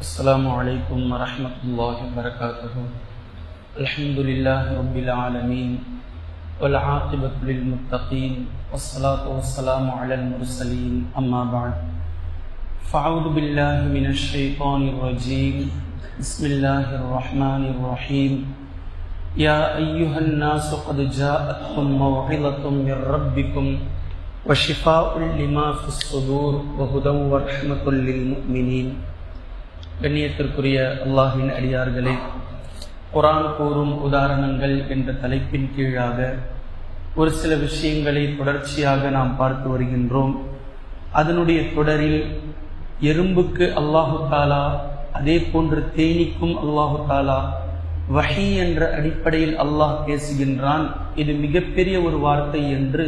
السلام عليكم ورحمة الله وبركاته. الحمد لله رب العالمين والعاقبة للمتقين والصلاة والسلام على المرسلين أما بعد فأعوذ بالله من الشيطان الرجيم بسم الله الرحمن الرحيم يا أيها الناس قد جاءتكم موعظة من ربكم وشفاء لما في الصدور وهدى ورحمة للمؤمنين. கண்ணியத்திற்குரிய அல்லாஹ்வின் அடியார்களே, குர்ஆன் கூறும் உதாரணங்கள் என்ற தலைப்பின் கீழாக ஒரு சில விஷயங்களை தொடர்ச்சியாக நாம் பார்த்து வருகின்றோம். அதனுடைய தொடரில் எறும்புக்கு அல்லாஹு தாலா, அதே போன்று தேனீக்கும் அல்லாஹு தாலா வஹி என்ற அடிப்படையில் அல்லாஹ் பேசுகின்றான். இது மிகப்பெரிய ஒரு வார்த்தை என்று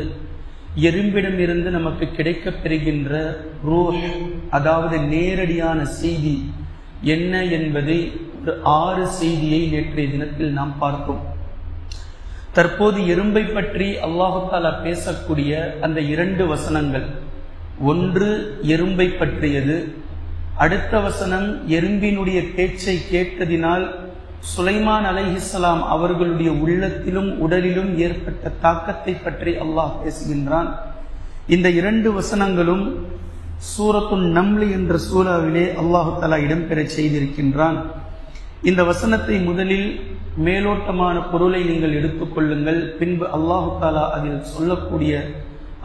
எறும்பிடமிருந்து நமக்கு கிடைக்கப் பெறுகின்ற ரூஹ், அதாவது நேரடியான செய்தி என்ன என்பதை ஒரு 6 செய்தியை நேற்றைய தினத்தில் நாம் பார்த்தோம். தற்போது எறும்பை பற்றி அல்லாஹு தஆலா பேசக்கூடிய அந்த 2 வசனங்கள், ஒன்று எறும்பை பற்றியது, அடுத்த வசனம் எறும்பினுடைய பேச்சை கேட்டதினால் சுலைமான் அலைஹிஸ்ஸலாம் அவர்களுடைய உள்ளத்திலும் உடலிலும் ஏற்பட்ட தாக்கத்தை பற்றி அல்லாஹ் பேசுகின்றான். இந்த 2 வசனங்களும் சூரத்துன் நம்ல் என்ற சூராவிலே அல்லாஹு தஆலா இடம்பெற செய்திருக்கின்றான். இந்த வசனத்தை முதலில் மேலோட்டமான பொருளை நீங்கள் எடுத்துக்கொள்ளுங்கள். பின்பு அல்லாஹு தஆலா அதில் சொல்லக்கூடிய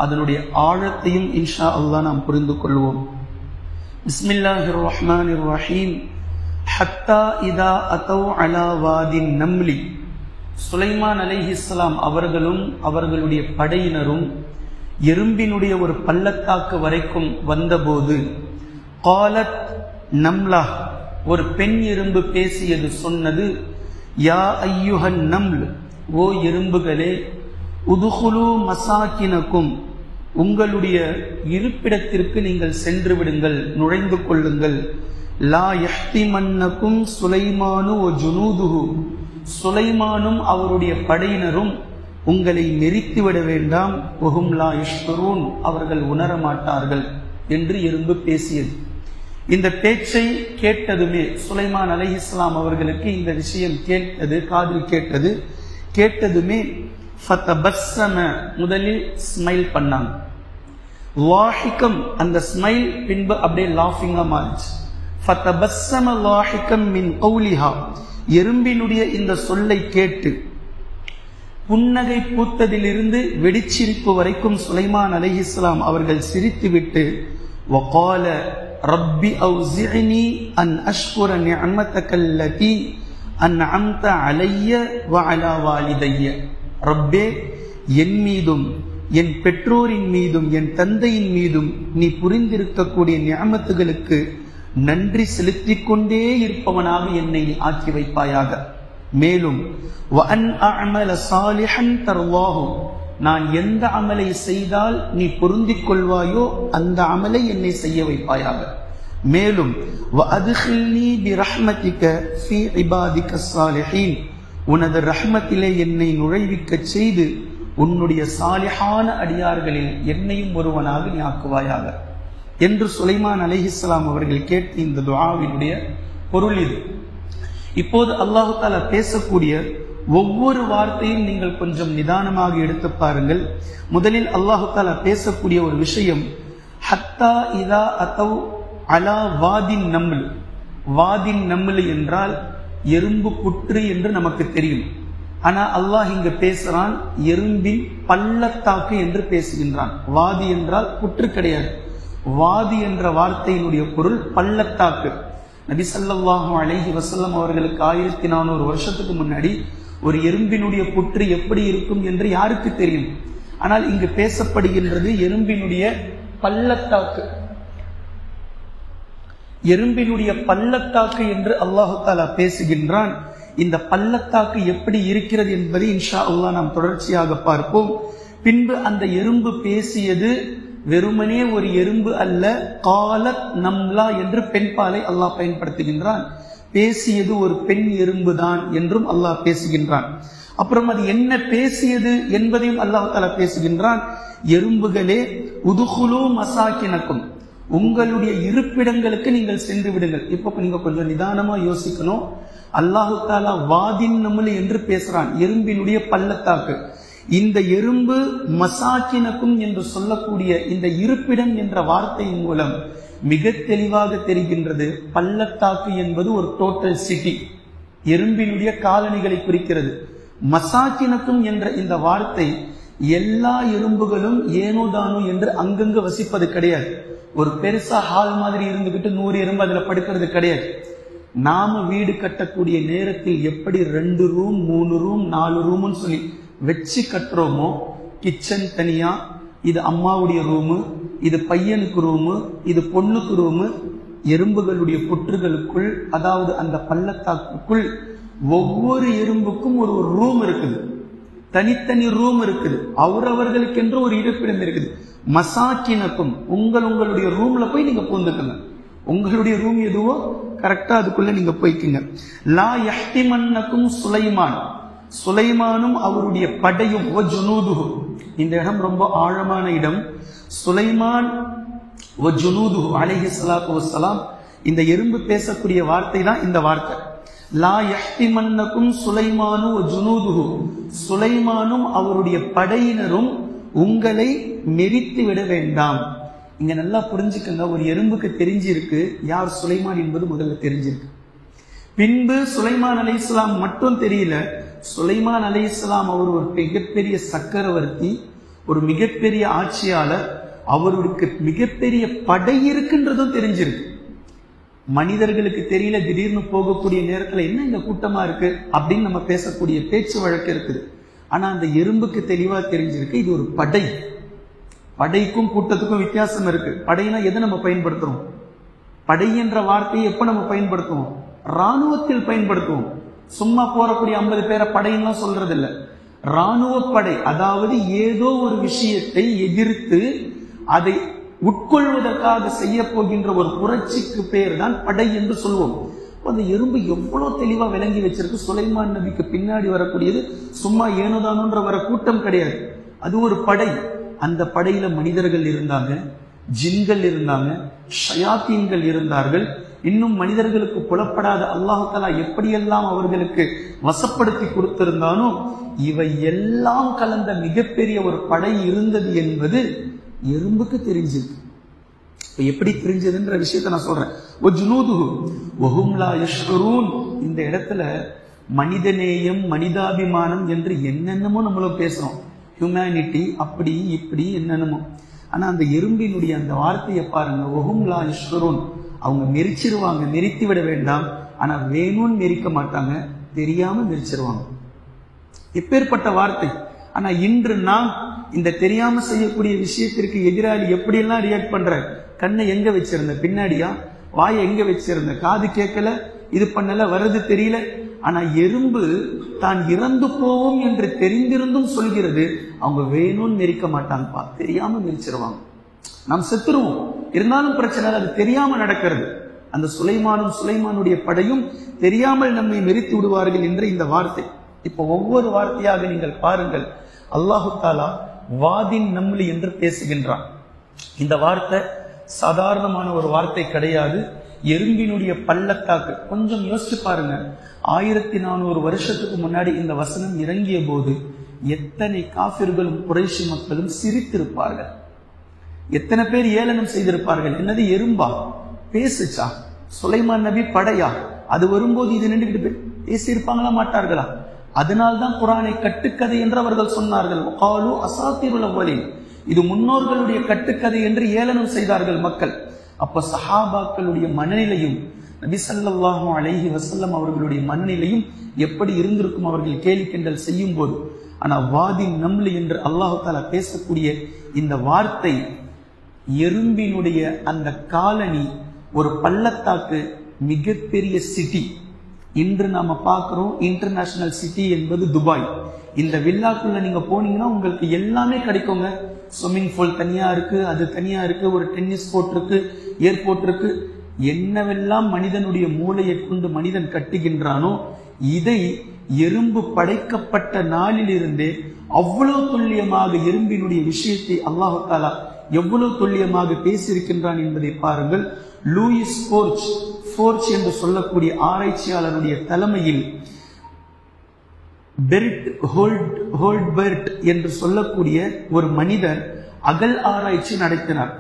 அதனுடைய ஆழத்தையும் இன்ஷா அல்லாஹ் நாம் புரிந்து கொள்வோம். பிஸ்மில்லாஹிர் ரஹ்மானிர் ரஹீம். ஹத்தா இதா அதௌ அலா வாதின் நம்லி. சுலைமான் அலைஹிஸ்ஸலாம் அவர்களும் அவர்களுடைய படையினரும் எறும்பினுடைய ஒரு பள்ளத்தாக்கு வரைக்கும் வந்தபோது, காலத் நம்லா, ஒரு பெண் எறும்பு பேசியது, சொன்னது, யா ஐயுஹன் நம்ல், ஓ எறும்புகளே, உதுகுலு மசாக்கினக்கும், உங்களுடைய இருப்பிடத்திற்கு நீங்கள் சென்று விடுங்கள், நுழைந்து கொள்ளுங்கள். லா யஹ்திமன்னக்கும் சுலைமானு வ ஜுனூதுஹு, சுலைமானும் அவருடைய படையினரும் உங்களை நெரித்துவிட வேண்டாம். வஹும் லா யஷ்குரூன், அவர்கள் உணரமாட்டார்கள் என்று எறும்பு பேசியது. இந்த பேச்சை கேட்டதுமே சுலைமான் அலைஹிஸ்ஸலாம் அவர்களுக்கு இந்த விஷயம் கேட்டது, காதில் கேட்டது. கேட்டதுமே ஃபதபஸ்ஸம, முதலில் ஸ்மைல் பண்ணாங்க. லாஹிகம், அந்த ஸ்மைல் பின்பு அப்படியே லாஃபிங்கா மாறிச்சு. ஃபதபஸ்ஸம லாஹிகம் மின் கௌலிஹா, எறும்பினுடைய இந்த சொல்லை கேட்டு புன்னகை பூத்ததிலிருந்து வெடிச்சிரிப்பு வரைக்கும் சுலைமான் அலைஹிஸ்ஸலாம் அவர்கள் சிரித்துவிட்டு, வகால ரப்பி அவ்ஸிஅனி அன் அஷ்குர நிஅமதகல்லதி அன்அம்த அலைய வ அலா வாலிதைய, ரப்பே, என் மீதும் என் பெற்றோரின் மீதும் என் தந்தையின் மீதும் நீ புரிந்திருக்கக்கூடிய நிஅமத்துகளுக்கு நன்றி செலுத்திக் கொண்டே இருப்பவனாக என்னை ஆக்கி வைப்பாயாக. மேலும் வஅன் அஅமல சாலிஹன் தர்வாஹு, நான் எந்த அமலை செய்தால் நீ பொருந்திக் கொள்வாயோ அந்த அமலை என்னை செய்ய வைப்பாயாக. மேலும் வஅத்கில்னி பிரஹ்மதிக ஃபீ இபாதிக ஸாலிஹீன், உனது ரஹ்மத்திலே என்னை நுழைவிக்க செய்து உன்னுடைய சாலிஹான அடியார்களில் என்னையும் ஒருவனாக நீ ஆக்குவாயாக என்று சுலைமான் அலைஹிஸ்ஸலாம் அவர்கள் கேட்ட இந்த துஆவினுடைய பொருள் இது. இப்போது அல்லாஹு தஆலா பேசக்கூடிய ஒவ்வொரு வார்த்தையும் நீங்கள் கொஞ்சம் நிதானமாக எடுத்து பாருங்கள். முதலில் அல்லாஹு தஆலா பேசக்கூடிய ஒரு விஷயம், ஹத்தா இதா அதௌ அலா வாதின் நம்ல். வாதின் நம்ல் என்றால் எறும்பு புற்று என்று நமக்கு தெரியும். ஆனா அல்லாஹ் இங்கு பேசுறான் எறும்பின் பள்ளத்தாக்கு என்று பேசுகின்றான். வாதி என்றால் புற்று கிடையாது. வாதி என்ற வார்த்தையினுடைய பொருள் பள்ளத்தாக்கு. நபி ஸல்லல்லாஹு அலைஹி வஸல்லம் அவர்களுக்கு 1400 வருஷத்துக்கு முன்னாடி ஒரு எறும்பினுடைய புற்று எப்படி இருக்கும் என்று யாருக்கு தெரியும்? ஆனால் இங்கு பேசப்படுகின்றது எறும்பினுடைய பள்ளத்தாக்கு. எறும்பினுடைய பள்ளத்தாக்கு என்று அல்லாஹு தஆலா பேசுகின்றான். இந்த பள்ளத்தாக்கு எப்படி இருக்கிறது என்பதை இன்ஷா அல்லாஹ் நாம் தொடர்ச்சியாக பார்ப்போம். பின்பு அந்த எறும்பு பேசியது வெறுமனே ஒரு எறும்பு அல்ல, காலத் நம்லா என்று பெண்பாலை அல்லாஹ் பயன்படுத்துகின்றான். பேசியது ஒரு பெண் எறும்பு தான் என்றும் அல்லாஹ் பேசுகின்றான். அப்புறம் அது என்ன பேசியது என்பதையும் அல்லாஹ் தஆலா பேசுகின்றான். எறும்புகளே, உதுகுலு மசாக்கினக்கும், உங்களுடைய இருப்பிடங்களுக்கு நீங்கள் சென்று விடுங்கள். இப்ப நீங்க கொஞ்சம் நிதானமா யோசிக்கணும். அல்லாஹு தாலா வாதின் நமுல் என்று பேசுறான், எறும்பினுடைய பள்ளத்தாக்கு. இந்த எறும்பு மசாக்கினக்கும் என்று சொல்லக்கூடிய இந்த இருப்பிடம் என்ற வார்த்தையின் மூலம் மிக தெளிவாக தெரிகின்றது, பள்ளத்தாக்கு என்பது ஒரு டோட்டல் சிட்டி, எறும்பினுடைய காலனிகளை குறிக்கிறது. மசாக்கினக்கும் என்ற இந்த வார்த்தை எல்லா எறும்புகளும் ஏனோதானோ என்று அங்கங்கு வசிப்பது கிடையாது. ஒரு பெருசா ஹால் மாதிரி இருந்துகிட்டு 100 எறும்பு அதுல படுக்கிறது கிடையாது. நாம வீடு கட்டக்கூடிய நேரத்தில் எப்படி 2 ரூம் 3 ரூம் 4 ரூம்னு சொல்லி வச்சு கட்டுறோமோ, கிச்சன் தனியா, இது அம்மாவுடைய ரூமு, இது பையனுக்கு ரூமு, இது பொண்ணுக்கு ரூமு, எறும்புகளுடைய புற்றுகளுக்குள், அதாவது அந்த பள்ளத்தாக்குக்குள் ஒவ்வொரு எறும்புக்கும் ஒரு ரூம் இருக்குது, தனித்தனி ரூம் இருக்குது, அவரவர்களுக்கென்று ஒரு இருப்பிடம் இருக்குது. மசாக்கினக்கும், உங்களுடைய ரூம்ல போய் நீங்க பூந்துக்கங்க. உங்களுடைய ரூம் எதுவோ கரெக்டா அதுக்குள்ள நீங்க போய்க்குங்க. லா யஹ்திமன்னக்கும் சுலைமான், சுலைமானும் அவருடைய படையும் வ ஜுனூதுஹு. இந்த இடம் ரொம்ப ஆழமான இடம். சுலைமான் வ ஜுனூதுஹு அலைஹிஸ்ஸலாத்து வஸ்ஸலாம், இந்த எறும்பு பேசக்கூடிய வார்த்தை தான் இந்த வார்த்தை. லா யஹ்திமன்னக்கும் சுலைமானு வ ஜுனூதுஹு, சுலைமானும் அவருடைய படையினரும் உங்களை மெரித்து விட வேண்டாம். இங்க நல்லா புரிஞ்சுக்கங்க, ஒரு எறும்புக்கு தெரிஞ்சிருக்கு யார் சுலைமான் என்பது முதல்ல தெரிஞ்சிருக்கு. பின்பு சுலைமான் அலைஹிஸ்ஸலாம் மட்டும் தெரியல, சுலைமான் அலைஹிஸ்ஸலாம் அவர் ஒரு மிகப்பெரிய சக்கரவர்த்தி, ஒரு மிகப்பெரிய ஆட்சியாளர், அவருக்கு மிகப்பெரிய படை இருக்குன்றதும் தெரிஞ்சிருக்கு. மனிதர்களுக்கு தெரியல, திடீர்னு போகக்கூடிய நேரத்துல என்ன இங்க கூட்டமா இருக்கு அப்படின்னு நம்ம பேசக்கூடிய பேச்சு வழக்கு இருக்குது. ஆனா அந்த எறும்புக்கு தெளிவா தெரிஞ்சிருக்கு இது ஒரு படை. படைக்கும் கூட்டத்துக்கும் வித்தியாசம் இருக்கு. படைனா எதை நம்ம பயன்படுத்துறோம்? படை என்ற வார்த்தையை எப்ப நம்ம பயன்படுத்துவோம்? ராணுவத்தில் பயன்படுத்துவோம். சும்மா போறக்கூடிய 50 பேரை படைன்னா சொல்றது இல்ல, ராணுவ படை. அதாவது ஏதோ ஒரு விஷயத்தை எதிர்த்து அதை உட்கொள்வதற்காக செய்ய போகின்ற ஒரு புரட்சிக்கு பேர் தான் படை என்று சொல்வோம். அந்த எறும்பு எவ்வளவு தெளிவா விளங்கி வச்சிருக்கு. சுலைமான் நபிக்கு பின்னாடி வரக்கூடியது சும்மா ஏனோதானோன்ற வர கூட்டம் கிடையாது, அது ஒரு படை. அந்த படையில மனிதர்கள் இருந்தாங்க, ஜின்கள் இருந்தாங்க, ஷயாத்தீன்கள் இருந்தார்கள். இன்னும் மனிதர்களுக்கு புலப்படாத அல்லாஹ் தஆலா எப்படியெல்லாம் அவர்களுக்கு வசப்படுத்தி கொடுத்திருந்தானோ இவை எல்லாம் கலந்த மிகப்பெரிய ஒரு படை இருந்தது என்பது எறும்புக்கு தெரிஞ்சிருக்கு. எப்படி தெரிஞ்சதுன்ற விஷயத்தை நான் சொல்றேன். இந்த இடத்துல மனிதநேயம், மனிதாபிமானம் என்று என்னென்னமோ நம்மளும் பேசுறோம், ஹியூமனிட்டி அப்படி இப்படி என்னென்னமோ. ஆனா அந்த எறும்பினுடைய அந்த வார்த்தையை பாருங்க, ஒஹும் லா யஷ்குரூன், அவங்க மெரிச்சிருவாங்க, மெரித்து விட வேண்டாம், ஆனா வேணும்னு மெரிக்க மாட்டாங்க, தெரியாம மெரிச்சிருவாங்க. எப்பேற்பட்ட வார்த்தை! ஆனா இன்று நாம் இந்த தெரியாம செய்யக்கூடிய விஷயத்திற்கு எதிராளி எப்படியெல்லாம் ரியாக்ட் பண்ற? கண்ணை எங்க வச்சிருந்த? பின்னாடியா? வாயை எங்க வச்சிருந்த? காது கேட்கல, இது பண்ணல, வர்றது தெரியல. ஆனா எறும்பு தான் இறந்து போவோம் என்று தெரிந்திருந்தும் சொல்கிறது, அவங்க வேணும்னு மெரிக்க மாட்டாங்கப்பா, தெரியாம மெரிச்சிருவாங்க. நாம் செத்துருவோம், இருந்தாலும் பிரச்சனை, அது தெரியாம நடக்கிறது. அந்த சுலைமானுடைய படையும் தெரியாமல் நம்மை மெரித்து விடுவார்கள் என்ற இந்த வார்த்தை. இப்ப ஒவ்வொரு வார்த்தையாக நீங்கள் பாருங்கள், அல்லாஹு தாலா வாதின் நம்லி என்று பேசுகின்றான். இந்த வார்த்தை சாதாரணமான ஒரு வார்த்தை கிடையாது. எறும்பினுடைய பள்ளத்தாக்கு. கொஞ்சம் யோசிச்சு பாருங்க, 1400 வருஷத்துக்கு முன்னாடி இந்த வசனம் இறங்கிய போது எத்தனை காஃபிர்களும் குறைஷி மக்களும் சிரித்திருப்பார்கள், எத்தனை பேர் ஏளனம் செய்திருப்பார்கள். என்னது எறும்பா பேசுச்சா? சுலைமான் நபி படையா? அது வரும்போது இது நின்றுகிட்டு பேசியிருப்பாங்களா மாட்டார்களா? அதனால்தான் குர்ஆனை கட்டுக்கதை என்று அவர்கள் சொன்னார்கள். காலு அசாத்திருல் அவ்வலின், இது முன்னோர்களுடைய கட்டுக்கதை என்று ஏளனம் செய்தார்கள் மக்கள். அப்ப சஹாபாக்களுடைய மனநிலையும் நபி ஸல்லல்லாஹு அலைஹி வஸல்லம் அவர்களுடைய மனநிலையும் எப்படி இருந்திருக்கும் அவர்கள் கேலி கிண்டல் செய்யும் போது. ஆனா வாதின் நம்லி என்று அல்லாஹு தஆலா பேசக்கூடிய இந்த வார்த்தை, எறும்பினுடைய அந்த காலனி, ஒரு பள்ளத்தாக்கு, மிகப்பெரிய சிட்டி. இன்று நாம பார்க்கிறோம் இன்டர்நேஷனல் சிட்டி என்பது துபாய். இந்த வில்லாக்குள்ள நீங்க போனீங்கன்னா உங்களுக்கு எல்லாமே கிடைக்குங்க. ஸ்விம்மிங் பூல் தனியா இருக்கு, அது தனியா இருக்கு, ஒரு டென்னிஸ் கோர்ட் இருக்கு, ஏர்போர்ட் இருக்கு. என்னவெல்லாம் மனிதனுடைய மூளையை கொண்டு மனிதன் கட்டுகின்றானோ இதை எறும்பு படைக்கப்பட்ட நாளிலிருந்தே அவ்வளவு துல்லியமாக எறும்பினுடைய விஷயத்தை அல்லாஹு தஆலா எவ்வளவு துல்லியமாக பேசியிருக்கின்றான் என்பதை பாருங்கள். லூயிஸ் போர்ச் என்று சொல்லக்கூடிய ஆராய்ச்சியாளருடைய தலைமையில் பெர்ட் ஹோல்ட்பெர்ட் என்று சொல்லக்கூடிய ஒரு மனிதர் அகழ் ஆராய்ச்சி நடத்தினார்.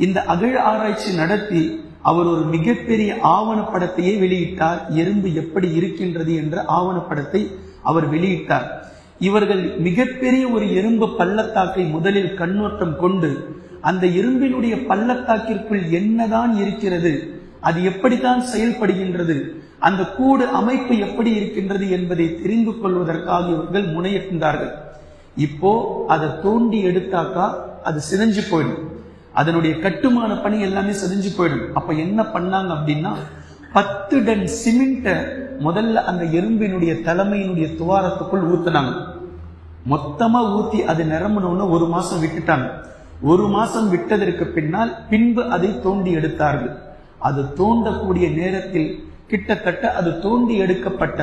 இந்த அகழ் ஆராய்ச்சி நடத்தி அவர் ஒரு மிகப்பெரிய ஆவணப்படத்தையே வெளியிட்டார். எறும்பு எப்படி இருக்கின்றது என்ற ஆவணப்படத்தை அவர் வெளியிட்டார். இவர்கள் மிகப்பெரிய ஒரு எறும்பு பள்ளத்தாக்கை முதலில் கண்ணோட்டம் கொண்டு அந்த எறும்பினுடைய பள்ளத்தாக்கிற்குள் என்னதான் இருக்கிறது, அது எப்படித்தான் செயல்படுகின்றது, அந்த கூடு அமைப்பு எப்படி இருக்கின்றது என்பதை தெரிந்து கொள்வதற்காக இவர்கள் முனையிட்டார்கள். இப்போ அதை தோண்டி எடுத்தாக்கா அது சிதைஞ்சு போயிடும், அதனுடைய கட்டுமான பணி எல்லாமே சிதைஞ்சு போயிடும். அப்ப என்ன பண்ணாங்க அப்படின்னா 10 டன் சிமெண்ட முதல்ல அந்த எறும்பினுடைய தலைமையினுடைய துவாரத்துக்குள் ஊத்துனாங்க. மொத்தமா ஊத்தி அது நிரம்பினோன்னு 1 மாசம் விட்டுட்டாங்க. 1 மாசம் விட்டதற்கு பின்பு அதை தோண்டி எடுத்தார்கள். அது தோண்டக்கூடிய நேரத்தில் கிட்டத்தட்ட அது தோண்டி எடுக்கப்பட்ட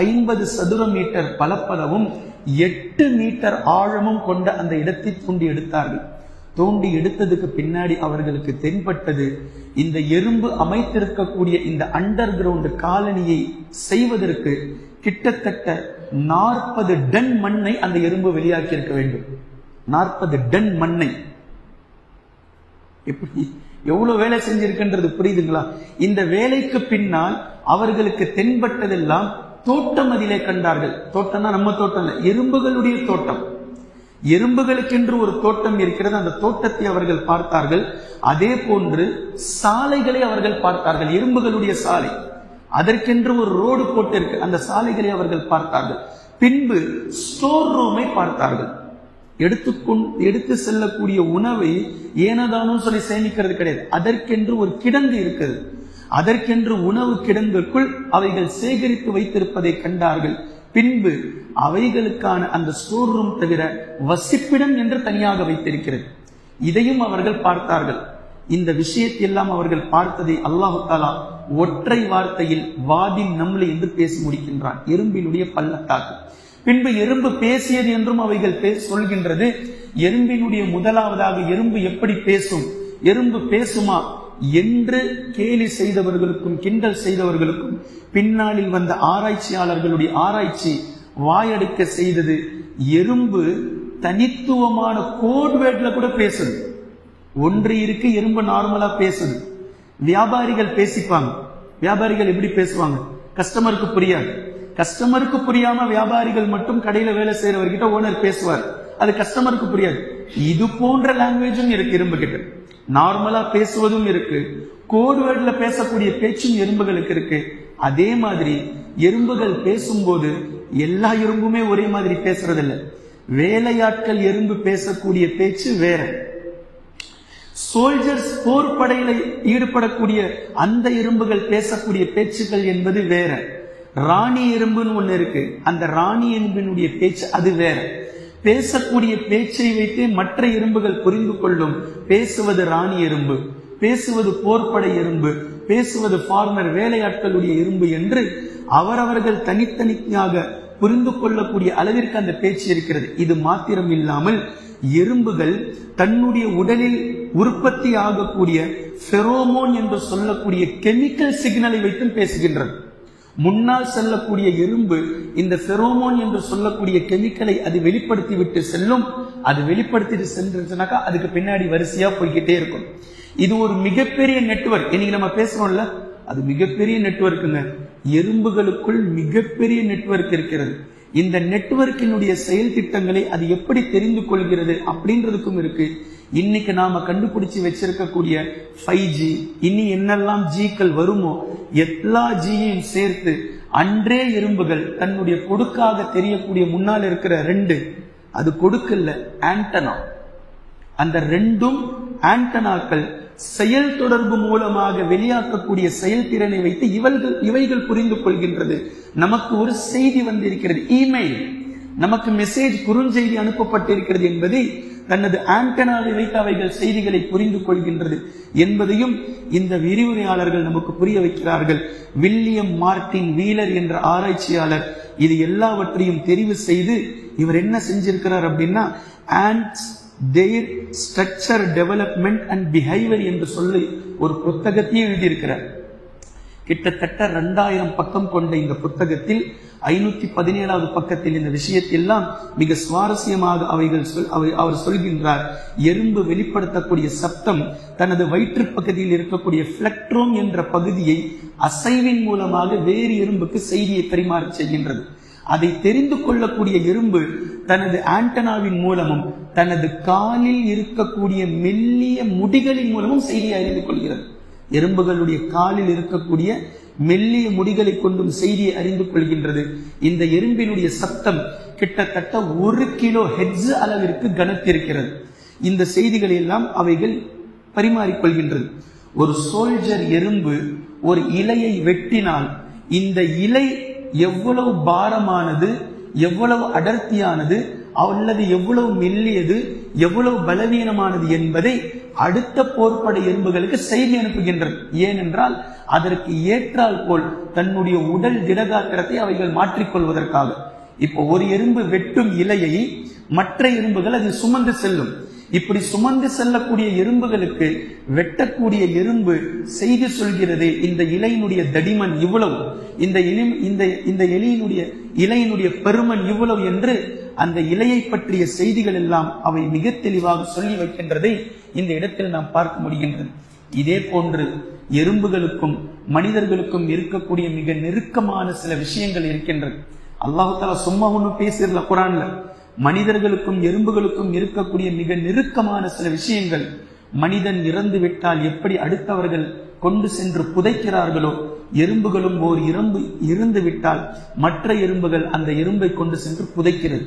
50 சதுர மீட்டர் பலப்பளவும் 8 மீட்டர் ஆழமும் கொண்ட அந்த இடத்தை தோண்டி எடுத்தார்கள். தோண்டி எடுத்ததுக்கு பின்னாடி அவர்களுக்கு தென்பட்டது, இந்த எறும்பு அமைத்திருக்கக்கூடிய இந்த அண்டர் கிரவுண்ட் காலனியை செய்வதற்கு கிட்டத்தட்ட 40 டன் மண்ணை அந்த எறும்பு வெளியாக்கி இருக்க வேண்டும். 40 டன் மண்ணை எப்படி எவ்வளவு வேலை செஞ்சிருக்கின்றது புரியுதுங்களா? இந்த வேலைக்கு பின்னால் அவர்களுக்கு தென்பட்டதெல்லாம் தோட்டம் அதிலே கண்டார்கள். தோட்டம்னா நம்ம தோட்டம் இல்லை, எறும்புகளுடைய தோட்டம். எறும்புகளுக்கென்று ஒரு தோட்டம் இருக்கிறது, அந்த தோட்டத்தை அவர்கள் பார்த்தார்கள். அதே போன்று சாலைகளை அவர்கள் பார்த்தார்கள், எறும்புகளுடைய சாலை. அதற்கென்று ஒரு ரோடு போட்டு இருக்கு, அந்த சாலைகளை அவர்கள் பார்த்தார்கள். பின்பு ஸ்டோர் ரூமை பார்த்தார்கள். எடுத்து செல்லக்கூடிய உணவை ஏனதானும் சொல்லி சேமிக்கிறது கிடையாது, அதற்கென்று ஒரு கிடங்கு இருக்குது. அதற்கென்று உணவு கிடங்குக்குள் அவைகள் சேகரித்து வைத்திருப்பதை கண்டார்கள். பின்பு அவைகளுக்கான அந்த ஸ்டோர் ரூம் தவிர வசிப்பிடம் என்று தனியாக வைத்திருக்கிறது. இதையும் அவர்கள் பார்த்தார்கள். இந்த விஷயத்தையெல்லாம் அவர்கள் பார்த்ததை அல்லாஹு தஆலா ஒற்றை வார்த்தையில் வாதின் நம்லி என்று பேசி முடிக்கின்றான், எறும்பினுடைய பள்ளத்தாக்கு. பின்பு எறும்பு பேசியது என்றும் அவைகள் சொல்கின்றது. எறும்பினுடைய முதலாவதாக எறும்பு எப்படி பேசும், எறும்பு பேசுமா என்று கேலி செய்தவர்களுக்கும் கிண்டல் செய்தவர்களுக்கும் பின்னாளில் வந்த ஆராய்ச்சியாளர்களுடைய ஆராய்ச்சி வாயடிக்க செய்தது. எறும்பு தனித்துவமான கோட்வேர்ட்ல கூட பேசுது. ஒன்று இருக்கு, எறும்பு நார்மலா பேசுது. வியாபாரிகள் பேசிப்பாங்க. வியாபாரிகள் எப்படி பேசுவாங்க? கஸ்டமருக்கு புரியாது. கஸ்டமருக்கு புரியாம வியாபாரிகள் மட்டும் கடையில வேலை செய்யறவர்கிட்ட ஓனர் பேசுவார், அது கஸ்டமருக்கு புரியாது. இது போன்ற லாங்குவேஜும் இருக்கு எறும்பு கிட்ட. நார்மலா பேசுவதும் இருக்கு, கோட்வேர்ட்ல பேசக்கூடிய பேச்சும் எறும்புகளுக்கு இருக்கு. அதே மாதிரி எறும்புகள் பேசும்போது எல்லா எறும்புமே ஒரே மாதிரி பேசுறதில்லை. வேலையாட்கள் எறும்பு பேசக்கூடிய பேச்சு வேற, சோல்ஜர்ஸ் போர் படையில ஈடுபடக்கூடிய அந்த எறும்புகள் பேசக்கூடிய பேச்சுக்கள் என்பது வேற. ராணி எறும்புன்னு ஒண்ணு இருக்கு, அந்த ராணி எறும்பினுடைய பேச்சு அது வேற. பேசக்கூடிய பேச்சை வைத்து மற்ற எறும்புகள் புரிந்து கொள்ளும். பேசுவது ராணி எறும்பு, பேசுவது போர்ப்படை எறும்பு, பேசுவது ஃபார்மர் வேலையாட்களுடைய எறும்பு என்று அவரவர்கள் தனித்தனியாக புரிந்து கொள்ளக்கூடிய அளவிற்கு அந்த பேச்சு இருக்கிறது. இது மாத்திரம் இல்லாமல் எறும்புகள் தன்னுடைய உடலில் உற்பத்தி ஆகக்கூடிய ஃபெரோமோன் என்று சொல்லக்கூடிய கெமிக்கல் சிக்னலை வைத்து பேசுகின்றது. முன்னால் செல்லக்கூடிய எறும்பு இந்த ஃபெரோமோன் என்று சொல்லக்கூடிய கெமிக்கலை அது வெளிப்படுத்தி விட்டு செல்லும். அது வெளிப்படுத்திட்டு சென்றுச்சுனாக்கா அதுக்கு பின்னாடி வரிசையா போய்கிட்டே இருக்கும். இது ஒரு மிகப்பெரிய நெட்வொர்க். இன்னைக்கு நம்ம பேசுறோம்ல, அது மிகப்பெரிய நெட்வொர்க்குங்க. எறும்புகளுக்குள் மிகப்பெரிய நெட்வொர்க் இருக்கிறது. இந்த நெட்வொர்க்கினுடைய செயல் திட்டங்களை அது எப்படி தெரிந்து கொள்கிறது அப்படின்றதுக்கும் இருக்கு. இன்னைக்கு நாம கண்டுபிடிச்சு வச்சிருக்கக்கூடிய 5G, இனி என்னெல்லாம் ஜீக்கள் வருமோ எல்லா ஜியையும் சேர்த்து அன்றே எறும்புகள் தன்னுடைய கொடுக்காக தெரியக்கூடிய முன்னால் இருக்கிற 2, அது கொடுக்கல ஆண்டனா, அந்த 2 ஆண்டனாக்கள் செயல் தொடர்பு மூலமாக வெளியாக்கக்கூடிய செயல்திறனை வைத்து இவைகள் புரிந்து கொள்கின்றது. நமக்கு ஒரு செய்தி வந்திருக்கிறது, இமெயில், நமக்கு மெசேஜ் குறுஞ்செய்தி அனுப்பப்பட்டிருக்கிறது என்பதை தனது ஆண்டனாவை வைத்து அவைகள் செய்திகளை புரிந்து கொள்கின்றது என்பதையும் இந்த விரிவுரையாளர்கள் நமக்கு புரிய வைக்கிறார்கள். வில்லியம் மார்டின் வீலர் என்ற ஆராய்ச்சியாளர் இது எல்லாவற்றையும் தெரிவு செய்து இவர் என்ன செஞ்சிருக்கிறார் அப்படின்னா, their structure, development and behavior என்று சொல்லி ஒரு புத்தகத்தையே எழுதியிருக்கிறார். கிட்டத்தட்ட 2000 பக்கம் கொண்ட இந்த புத்தகத்தில் 517வது பக்கத்தில் இந்த விஷயத்தெல்லாம் மிக சுவாரஸ்யமாக அவர் சொல்கின்றார். எறும்பு வெளிப்படுத்தக்கூடிய சப்தம் தனது வயிற்று பகுதியில் இருக்கக்கூடிய பிளக்ட்ரோம் என்ற பகுதியை அசைவின் மூலமாக வேறு எறும்புக்கு செய்தியை பரிமாற செய்கின்றது. அதை தெரிந்து கொள்ளக்கூடிய எறும்பு தனது ஆண்டனாவின் மூலமும் தனது காலில் இருக்கக்கூடிய மெல்லிய முடிகளின் மூலமும் செய்தியை அறிந்து கொள்கிறது. எறும்புகளுடைய காலில் இருக்கக்கூடிய மெல்லிய முடிகளை கொண்டும் செய்தியை அறிந்து கொள்கின்றது. இந்த எறும்பினுடைய சத்தம் கிட்டத்தட்ட 1 கிலோ ஹெட்ஸ் அளவிற்கு கனத்திருக்கிறது. இந்த செய்திகளை எல்லாம் அவைகள் பரிமாறிக்கொள்கின்றது. ஒரு சோல்ஜர் எறும்பு ஒரு இலையை வெட்டினால் இந்த இலை எவ்வளவு பாரமானது, எவ்வளவு அடர்த்தியானது, அல்லது எவ்வளவு மெல்லியது, எவ்வளவு பலவீனமானது என்பதை அடுத்த போர்ப்படை எறும்புகளுக்கு செய்தி அனுப்புகின்றது. ஏனென்றால் அதற்கு ஏற்றால் போல் தன்னுடைய உடல் திடகாத்திரத்தை அவைகள் மாற்றிக்கொள்வதற்காக. இப்போ ஒரு எறும்பு வெட்டும் இலையை மற்ற எறும்புகள் அது சுமந்து செல்லும். இப்படி சுமந்து செல்லக்கூடிய எறும்புகளுக்கு வெட்டக்கூடிய எறும்பு செய்தி சொல்கிறது, இந்த இலையினுடைய தடிமன் இவ்வளவு, இந்த இலையினுடைய பெருமன் இவ்வளவு என்று அந்த இலையை பற்றிய செய்திகள் எல்லாம் அவை மிக தெளிவாக சொல்லி வைக்கின்றதை இந்த இடத்தில் நாம் பார்க்க முடிகின்றது. இதே போன்று எறும்புகளுக்கும் மனிதர்களுக்கும் இருக்கக்கூடிய மிக நெருக்கமான சில விஷயங்கள் இருக்கின்றது. அல்லாஹ் தஆலா சும்மா ஒன்னும் பேசிடல குர்ஆன்ல. மனிதர்களுக்கும் எறும்புகளுக்கும் இருக்கக்கூடிய மிக நெருக்கமான சில விஷயங்கள், மனிதன் இறந்து விட்டால் எப்படி அடுத்தவர்கள் கொண்டு சென்று புதைக்கிறார்களோ, எறும்புகளும் ஓர் எறும்பு இறந்து விட்டால் மற்ற எறும்புகள் அந்த எறும்பை கொண்டு சென்று புதைக்கிறது,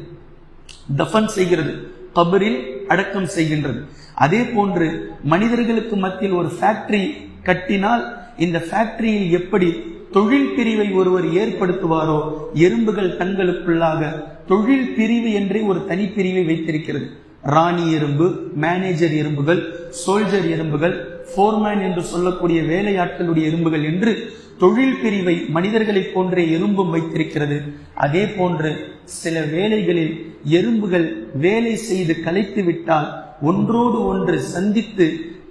தஃபன் செய்கிறது, கபரில் அடக்கம் செய்கின்றது. அதே போன்று மனிதர்களுக்கு மத்தியில் ஒரு ஃபேக்டரி கட்டினால் இந்த ஃபேக்டரியில் எப்படி தொழில் பிரிவை ஒருவர் ஏற்படுத்துவாரோ, எறும்புகள் தங்களுக்குள்ளாக தொழில் பிரிவு என்றே ஒரு தனிப்பிரிவை வைத்திருக்கிறது. ராணி எறும்பு, மேனேஜர் எறும்புகள், சோல்ஜர் எறும்புகள், போர்மேன் என்று சொல்லக்கூடிய வேலையாட்களுடைய எறும்புகள் என்று தொழில் பிரிவை மனிதர்களை போன்றே எறும்பும் வைத்திருக்கிறது. அதே போன்று சில வேலைகளில் எறும்புகள் வேலை செய்து கலைத்து விட்டால் ஒன்றோடு ஒன்று சந்தித்து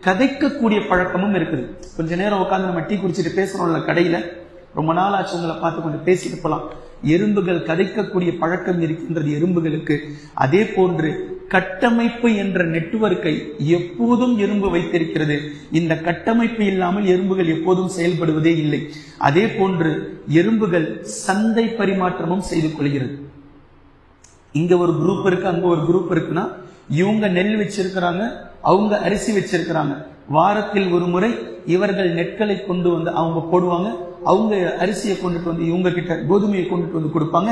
கதைக்கக்கூடிய பழக்கமும் இருக்குது. கொஞ்ச நேரம் உட்காந்து நம்ம டீ குடிச்சிட்டு பேசுறோம்ல கடையில, ரொம்ப நாள் ஆச்சு உங்களை பார்த்து கொண்டு பேசிட்டு போலாம். எறும்புகள் கதைக்கக்கூடிய பழக்கம் இருக்கின்றது எறும்புகளுக்கு. அதே போன்று கட்டமைப்பு என்ற நெட்வொர்க்கை எப்போதும் எறும்பு வைத்திருக்கிறது. இந்த கட்டமைப்பு இல்லாமல் எறும்புகள் எப்போதும் செயல்படுவதே இல்லை. அதே போன்று எறும்புகள் சந்தை பரிமாற்றமும் செய்து கொள்கிறது. இங்க ஒரு குரூப் இருக்கு, அங்க ஒரு குரூப் இருக்குன்னா, இவங்க நெல் வச்சிருக்கிறாங்க, அவங்க அரிசி வச்சிருக்கிறாங்க. வாரத்தில் ஒரு முறை இவர்கள் நெற்களை கொண்டு வந்து அவங்க போடுவாங்க, அவங்க அரிசியை கொண்டுட்டு வந்து இவங்க கிட்ட கோதுமையை கொண்டுட்டு வந்து கொடுப்பாங்க.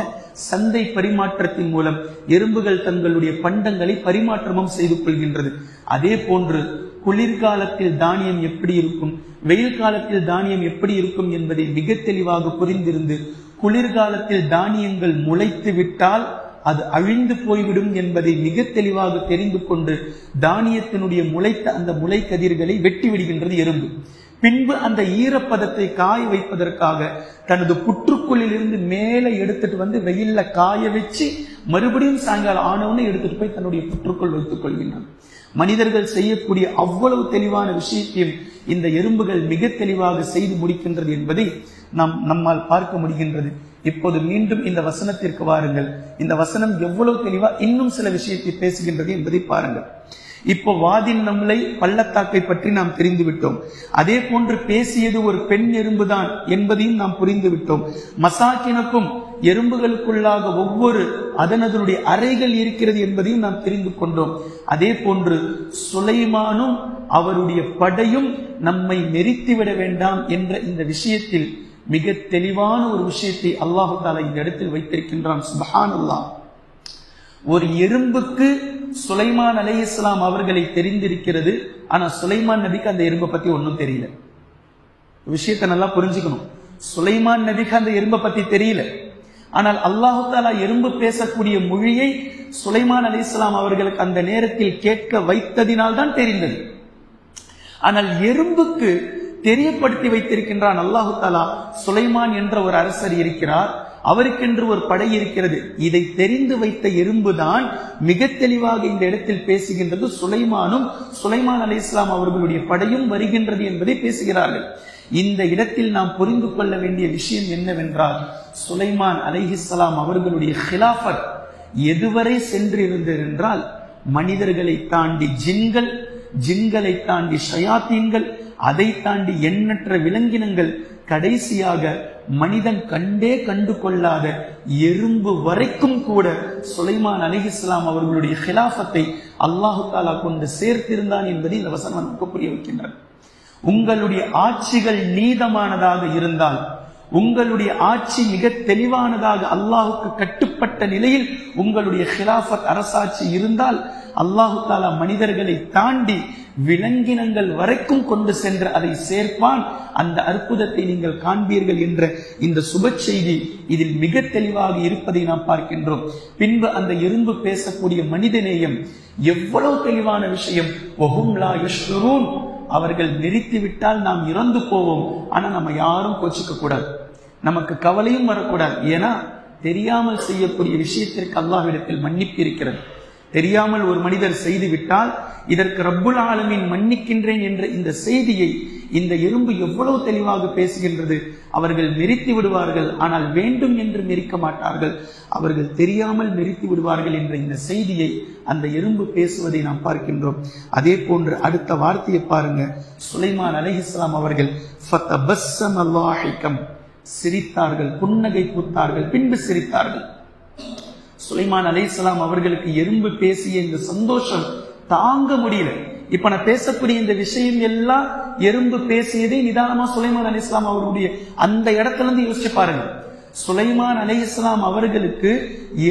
சந்தை பரிமாற்றத்தின் மூலம் எறும்புகள் தங்களுடைய பண்டங்களை பரிமாற்றமும் செய்து கொள்கின்றது. அதே போன்று குளிர்காலத்தில் தானியம் எப்படி இருக்கும், வெயில் காலத்தில் தானியம் எப்படி இருக்கும் என்பதை மிக தெளிவாக புரிந்திருந்து, குளிர்காலத்தில் தானியங்கள் முளைத்து விட்டால் அது அழிந்து போய்விடும் என்பதை மிக தெளிவாக தெரிந்து கொண்டு தானியத்தினுடைய முளைத்த அந்த முளை கதிர்களை வெட்டி விடுகின்றது எறும்பு. பின்பு அந்த ஈரப்பதத்தை காய வைப்பதற்காக தனது புற்றுக்குள்ளில் இருந்து மேலே எடுத்துட்டு வந்து வெயில்ல காய வச்சு மறுபடியும் சாயங்காலம் ஆனவனே எடுத்துட்டு போய் தன்னுடைய புற்றுக்குள் வைத்துக் கொள்கின்றன. மனிதர்கள் செய்யக்கூடிய அவ்வளவு தெளிவான விஷயத்தையும் இந்த எறும்புகள் மிக தெளிவாக செய்து முடிக்கின்றது என்பதை நம்மால் பார்க்க முடிகின்றது. இப்போது மீண்டும் இந்த வசனத்திற்கு வாருங்கள். இந்த வசனம் எவ்வளவு தெளிவா இன்னும் சில விஷயத்தை பேசுகின்றது என்பதை பாருங்கள். இப்போ வாதின் நம்மளை பள்ளத்தாக்கை பற்றி நாம் தெரிந்து விட்டோம். அதே போன்று பேசியது ஒரு பெண் எறும்புதான் என்பதையும் நாம் புரிந்து விட்டோம். மசாக்கினுக்கும் எறும்புகளுக்குள்ளாக ஒவ்வொரு அதனுடைய அறைகள் இருக்கிறது என்பதையும் நாம் தெரிந்து கொண்டோம். அதே போன்று சுலைமானும் அவருடைய படையும் நம்மை நெரித்துவிட வேண்டாம் என்ற இந்த விஷயத்தில் மிக தெளிவான ஒரு விஷயத்தை அல்லாஹு தஆலா இந்த இடத்தில் வைத்திருக்கின்றான். சுப்ஹானல்லாஹ். ஒரு எறும்புக்கு சுலைமான் அலைஹிஸ்ஸலாம் அவர்களை தெரிந்திருக்கிறது. ஆனா சுலைமான் நபிக்கு அந்த எறும்பை பத்தி ஒன்னும் தெரியல. விஷயத்தை நல்லா புரிஞ்சுக்கணும். சுலைமான் நபிக்கு அந்த எறும்பை பத்தி தெரியல. ஆனால் அல்லாஹு தஆலா எறும்பு பேசக்கூடிய மொழியை சுலைமான் அலைஹிஸ்ஸலாம் அவர்களுக்கு அந்த நேரத்தில் கேட்க வைத்ததினால் தான் தெரிந்தது. ஆனால் எறும்புக்கு தெரியப்படுத்தி வைத்திருக்கின்றான் அல்லாஹு தஆலா. சுலைமான் என்ற ஒரு அரசர் இருக்கிறார், அவருக்கென்று ஒரு படை இருக்கிறது. இதை தெரிந்து வைத்த எறும்புதான் மிக தெளிவாக இந்த இடத்தில் பேசுகின்றது. சுலைமான் அலைஹிஸ்ஸலாம் அவர்களுடைய படையும் வருகின்றது என்பதை பேசுகிறார்கள். இந்த இடத்தில் நாம் புரிந்து கொள்ள வேண்டிய விஷயம் என்னவென்றால், சுலைமான் அலைஹிஸ்ஸலாம் அவர்களுடைய ஹிலாஃபத் எதுவரை சென்று இருந்தது என்றால், மனிதர்களை தாண்டி ஜின்களை தாண்டி ஷயாத்தீன்கள், அதை தாண்டி எண்ணற்ற விலங்கினங்கள், கடைசியாக மனிதன் கண்டு கொள்ளாத எறும்பு வரைக்கும் கூட சுலைமான் அலைஹிஸ்ஸலாம் அவர்களுடைய ஹிலாஃபத்தை அல்லாஹு தஆலா கொண்டு சேர்த்திருந்தான் என்பதை இந்த வசனம் நமக்கு புரிய வைக்கின்றது. உங்களுடைய ஆட்சிகள் நீதமானதாக இருந்தால், உங்களுடைய ஆட்சி மிக தெளிவானதாக அல்லாஹுக்கு கட்டுப்பட்ட நிலையில் உங்களுடைய ஹிலாஃபத் அரசாட்சி இருந்தால், அல்லாஹு தஆலா மனிதர்களை தாண்டி விலங்கினங்கள் வரைக்கும் கொண்டு சென்று அதை சேர்ப்பான். அந்த அற்புதத்தை நீங்கள் காண்பீர்கள் என்ற இந்த சுப செய்தி இதில் மிக தெளிவாக இருப்பதை நாம் பார்க்கின்றோம். பின்பு அந்த எறும்பு பேசக்கூடிய மனிதநேயம் எவ்வளவு தெளிவான விஷயம். வஹும் லா யஷ்உரூன், அவர்கள் நிறுத்திவிட்டால் நாம் இறந்து போவோம். ஆனா நம்ம யாரும் கோச்சிக்க கூடாது, நமக்கு கவலையும் வரக்கூடாது. ஏன்னா தெரியாமல் செய்யக்கூடிய விஷயத்திற்கு அல்லாஹ்விடத்தில் மன்னிப்பு இருக்கிறது. தெரியாமல் ஒரு மனிதர் செய்து விட்டால் இதற்கு ரப்புல் ஆலமீன் மன்னிக்கின்றேன் என்ற இந்த செய்தியை இந்த எறும்பு எவ்வளவு தெளிவாக பேசுகின்றது. அவர்கள் மெரித்து விடுவார்கள், ஆனால் வேண்டும் என்று மெரிக்க மாட்டார்கள், அவர்கள் தெரியாமல் மெரித்து விடுவார்கள் என்ற இந்த செய்தியை அந்த எறும்பு பேசுவதை நாம் பார்க்கின்றோம். அதே போன்று அடுத்த வார்த்தையை பாருங்க. சுலைமான் அலைஹிஸ்ஸலாம் அவர்கள் ஃபதபஸ்ஸம லாஹிகம், சிரித்தார்கள், புன்னகை பூத்தார்கள், பின்பு சிரித்தார்கள். சுலைமான் அலைஹிஸ்ஸலாம் அவர்களுக்கு எறும்பு பேசிய இந்த சந்தோஷம் தாங்க முடியல. இப்ப நான் பேசக்கூடிய இந்த விஷயம் எல்லாம் எறும்பு பேசியதை நிதானமா சுலைமான் அலைஹிஸ்ஸலாம் அவர்களுடைய அந்த இடத்துல இருந்து யோசிச்சு பாருங்க. சுலைமான் அலைஹிஸ்ஸலாம் அவர்களுக்கு